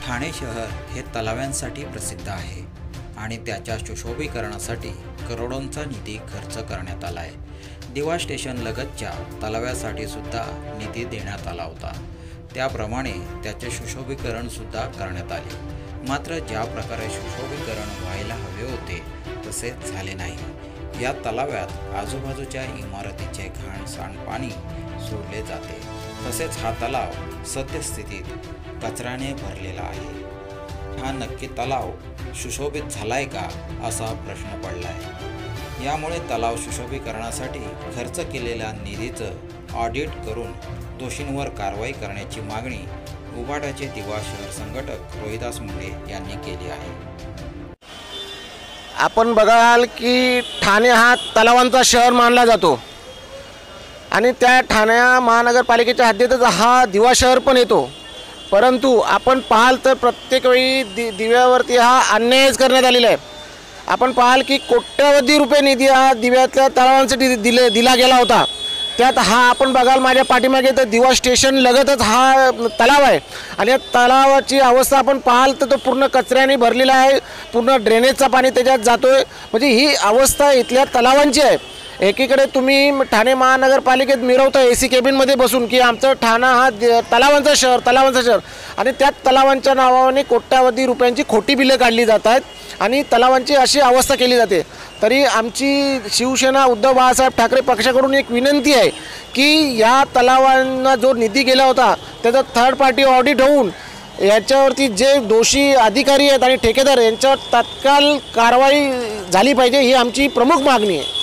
ठाणे शहर हे तलाव्यांसाठी प्रसिद्ध आहे आणि त्याच्या सुशोभीकरणासाठी करोडोंचा निधी खर्च करण्यात आला आहे। दिवा स्टेशन लगतच्या तलाव्यासाठी सुद्धा निधी देण्यात आला होता, त्याप्रमाणे त्याचे सुशोभीकरण सुद्धा करण्यात आले। मात्र ज्या प्रकारे सुशोभीकरण व्हायला हवे होते तसेच झाले नाही। या तलाव्यात आजूबाजूच्या इमारतीचे घाण सांडपाणी सोडले जाते, तसेच हा तलाव सद्यस्थितीत कचऱ्याने भरलेला आहे। हा नक्की तलाव सुशोभित झालाय का असा प्रश्न पडला आहे। यामुळे तलाव सुशोभीकरणासाठी खर्च केलेल्या निधीचं ऑडिट करून दोषींवर कारवाई करण्याची मागणी उबाटाचे दिवा शहर संघटक रोहिदास मुंडे यांनी केली आहे। आपण बघाल की ठाणे हा तलावांचा शहर मानला जातो आणि त्या ठाणे महानगरपालिकेच्या हद्दीतच हा दिवा शहर पण येतो। परंतु आपण पाहाल तर प्रत्येक वेळी दिव्यावरती हा अन्यायच करण्यात आलेला आहे। आपण पाहाल की कोट्यवधी रुपये निधी हा दिव्यातल्या तलावांसाठी दिला गेला होता। त्यात हा आपण बघाल माझ्या पाठीमागे तर दिवा स्टेशन लगतच हा तलाव आहे आणि या तलावाची अवस्था आपण पाहाल तर तो पूर्ण कचऱ्याने भरलेला आहे, पूर्ण ड्रेनेजचा पाणी त्याच्यात जातोय। म्हणजे ही अवस्था इथल्या तलावांची आहे। एकीकडे तुम्ही ठाणे महानगरपालिकेत मिरवता AC केबिनमध्ये बसून की आमचं ठाणा हा तलावांचा शहर आणि त्यात तलावांच्या नावाने कोट्यावधी रुपयांची खोटी बिलं काढली जात आहेत आणि तलावांची अशी अवस्था केली जाते। तरी आमची शिवसेना उद्धव बाळासाहेब ठाकरे पक्षाकडून एक विनंती आहे की या तलावांना जो निधी गेला होता त्याचा थर्ड पार्टी ऑडिट होऊन याच्यावरती जे दोषी अधिकारी आहेत आणि ठेकेदार यांच्यावर तात्काळ कारवाई झाली पाहिजे, ही आमची प्रमुख मागणी आहे।